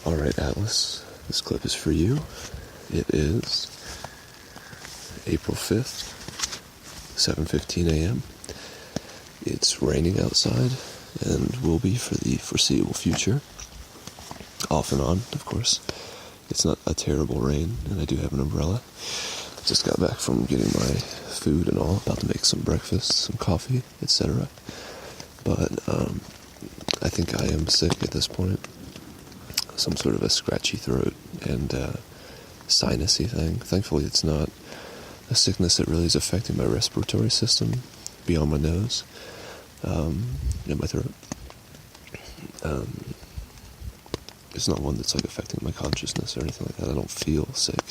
Alright, Atlas, this clip is for you. It is April 5th, 7:15 a.m. It's raining outside, and will be for the foreseeable future. Off and on, of course. It's not a terrible rain, and I do have an umbrella. Just got back from getting my food and all, about to make some breakfast, some coffee, etc. But, I think I am sick at this point. Some sort of a scratchy throat and sinusy thing. Thankfully, it's not a sickness that really is affecting my respiratory system beyond my nose and my throat. It's not one that's like affecting my consciousness or anything like that. I don't feel sick.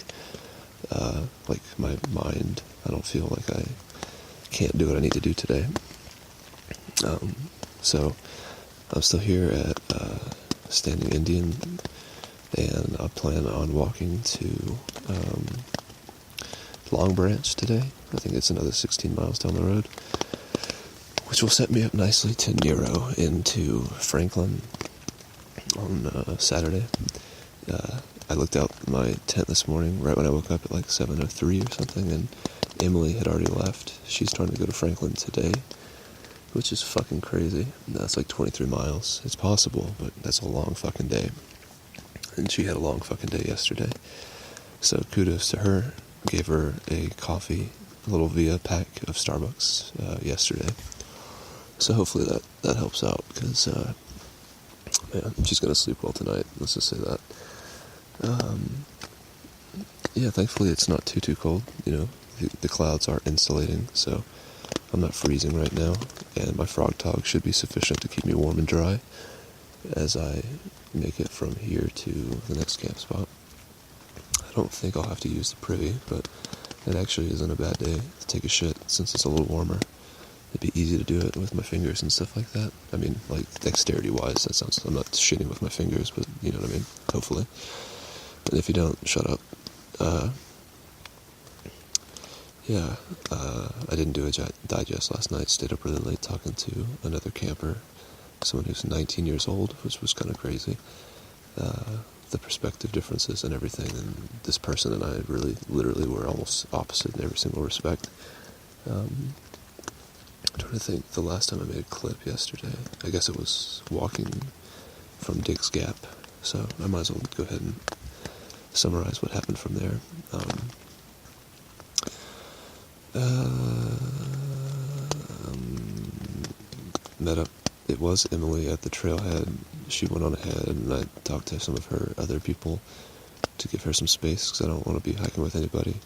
Like my mind, I don't feel like I can't do what I need to do today. So I'm still here at Standing Indian, and I plan on walking to Long Branch today. I think it's another 16 miles down the road, which will set me up nicely to Nero into Franklin on Saturday. I looked out my tent this morning right when I woke up at like 7:03 or something, and Emily had already left. She's trying to go to Franklin today, which is fucking crazy. That's like 23 miles. It's possible, but that's a long fucking day. And she had a long fucking day yesterday. So kudos to her. Gave her a coffee, a little Via pack of Starbucks yesterday. So hopefully that helps out, because she's going to sleep well tonight. Let's just say that. Yeah, thankfully it's not too cold. You know, the clouds are insulating, so I'm not freezing right now, and my frog tog should be sufficient to keep me warm and dry as I make it from here to the next camp spot. I don't think I'll have to use the privy, but it actually isn't a bad day to take a shit since it's a little warmer. It'd be easy to do it with my fingers and stuff like that. I mean, like, dexterity-wise, that sounds... I'm not shitting with my fingers, but you know what I mean? Hopefully. And if you don't, shut up. I didn't do a digest last night. Stayed up really late talking to another camper, someone who's 19 years old, which was kind of crazy. The perspective differences and everything, and this person and I really, literally were almost opposite in every single respect. I'm trying to think, the last time I made a clip yesterday, I guess it was walking from Diggs Gap, so I might as well go ahead and summarize what happened from there. Met up, it was Emily at the trailhead. She went on ahead, and I talked to some of her other people to give her some space, because I don't want to be hiking with anybody.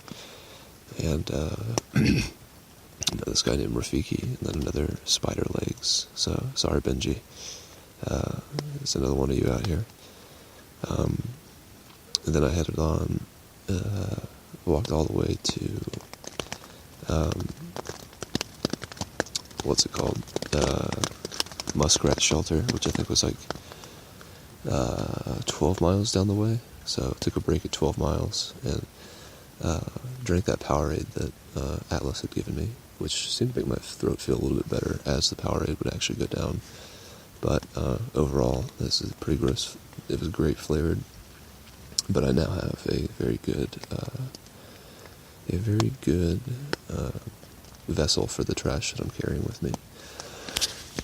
And this guy named Rafiki, and then another Spider Legs. So, sorry Benji. There's another one of you out here. And then I headed on, walked all the way to, what's it called? Muskrat Shelter, which I think was like 12 miles down the way. So took a break at 12 miles and drank that Powerade that Atlas had given me, which seemed to make my throat feel a little bit better as the Powerade would actually go down. But overall, this is pretty gross. It was grape flavored, but I now have a very good vessel for the trash that I'm carrying with me.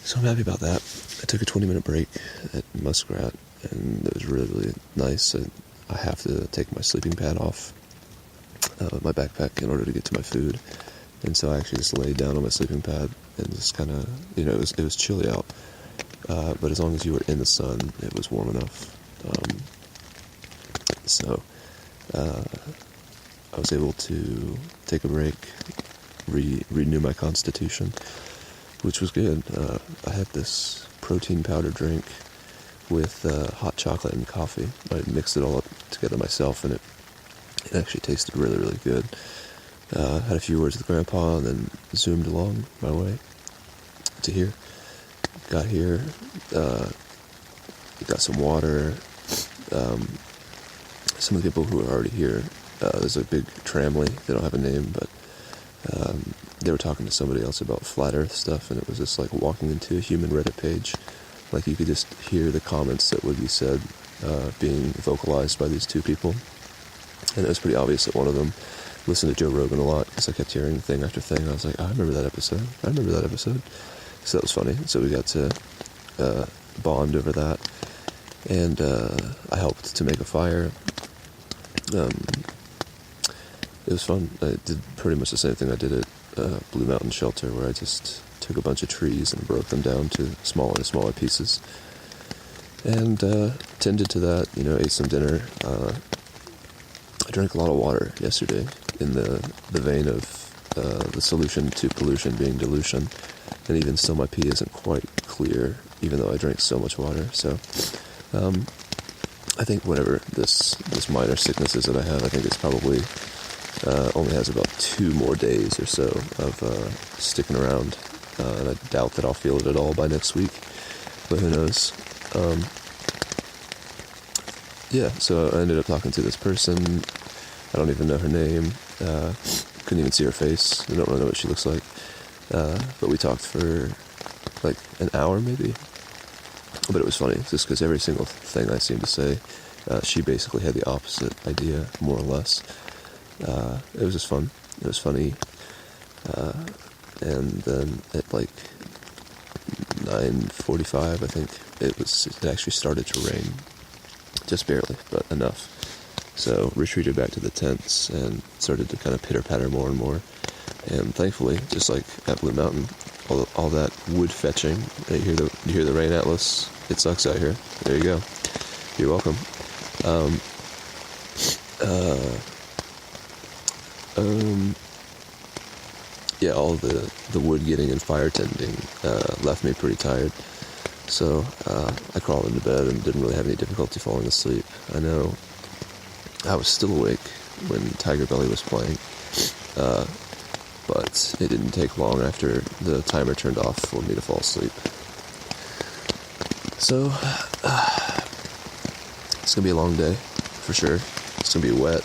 So I'm happy about that. I took a 20-minute break at Muskrat, and it was really, really nice. I have to take my sleeping pad off my backpack in order to get to my food, and so I actually just laid down on my sleeping pad and just kind of, you know, it was chilly out, but as long as you were in the sun, it was warm enough. So I was able to take a break, renew my constitution, which was good. I had this protein powder drink with hot chocolate and coffee. I mixed it all up together myself, and it actually tasted really, really good. Had a few words with Grandpa, and then zoomed along my way to here. Got here, got some water. Some of the people who are already here, there's a big tramway. They don't have a name, but they were talking to somebody else about flat earth stuff, and it was just like walking into a human Reddit page. Like, you could just hear the comments that would be said being vocalized by these two people. And it was pretty obvious that one of them listened to Joe Rogan a lot, because I kept hearing thing after thing. I was like, I remember that episode. So that was funny. So we got to bond over that. And I helped to make a fire. It was fun. I did pretty much the same thing I did at Blue Mountain Shelter, where I just took a bunch of trees and broke them down to smaller and smaller pieces. And tended to that, ate some dinner. I drank a lot of water yesterday, in the vein of the solution to pollution being dilution. And even still, my pee isn't quite clear, even though I drank so much water. So I think whatever this minor sickness is that I have, I think it's probably only has about 2 more days or so of sticking around. And I doubt that I'll feel it at all by next week, but who knows. Yeah, so I ended up talking to this person. I don't even know her name. Couldn't even see her face. I don't really know what she looks like. But we talked for like an hour maybe. But it was funny, just because every single thing I seemed to say, she basically had the opposite idea, more or less. It was just fun. It was funny. And then at like 9:45, I think, it actually started to rain. Just barely, but enough. So retreated back to the tents and started to kind of pitter-patter more and more. And thankfully, just like at Blue Mountain, all that wood fetching, you hear the rain atlas. It sucks out here. There you go. You're welcome. Yeah, all the wood getting and fire tending left me pretty tired. So I crawled into bed and didn't really have any difficulty falling asleep. I know I was still awake when Tiger Belly was playing, but it didn't take long after the timer turned off for me to fall asleep. So it's going to be a long day, for sure. It's going to be wet.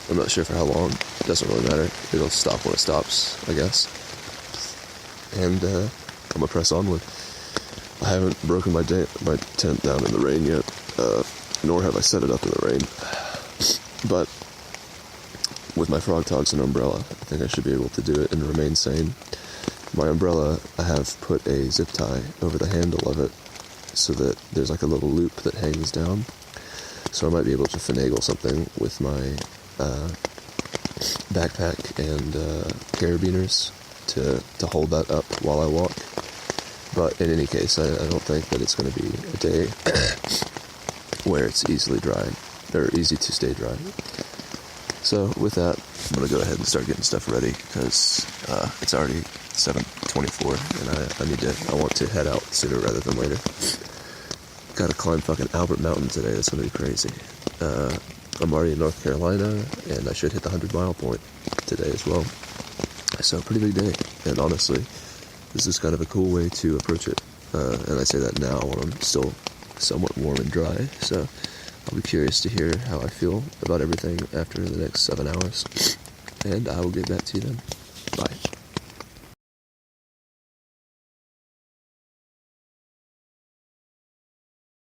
I'm not sure for how long. It doesn't really matter. It'll stop when it stops, I guess. And I'm going to press onward. I haven't broken my tent down in the rain yet, nor have I set it up in the rain. But with my frog togs and umbrella, I think I should be able to do it and remain sane. My umbrella, I have put a zip tie over the handle of it so that there's like a little loop that hangs down. So I might be able to finagle something with my backpack and carabiners to hold that up while I walk. But in any case, I don't think that it's going to be a day where it's easily dry, or easy to stay dry. So with that, I'm going to go ahead and start getting stuff ready, because it's already 7:24, and I want to head out sooner rather than later. Got to climb fucking Albert Mountain today. That's going to be crazy. I'm already in North Carolina, and I should hit the 100-mile point today as well. So pretty big day, and honestly, this is kind of a cool way to approach it. And I say that now when I'm still somewhat warm and dry, so I'll be curious to hear how I feel about everything after the next 7 hours. And I will get back to you then. Bye.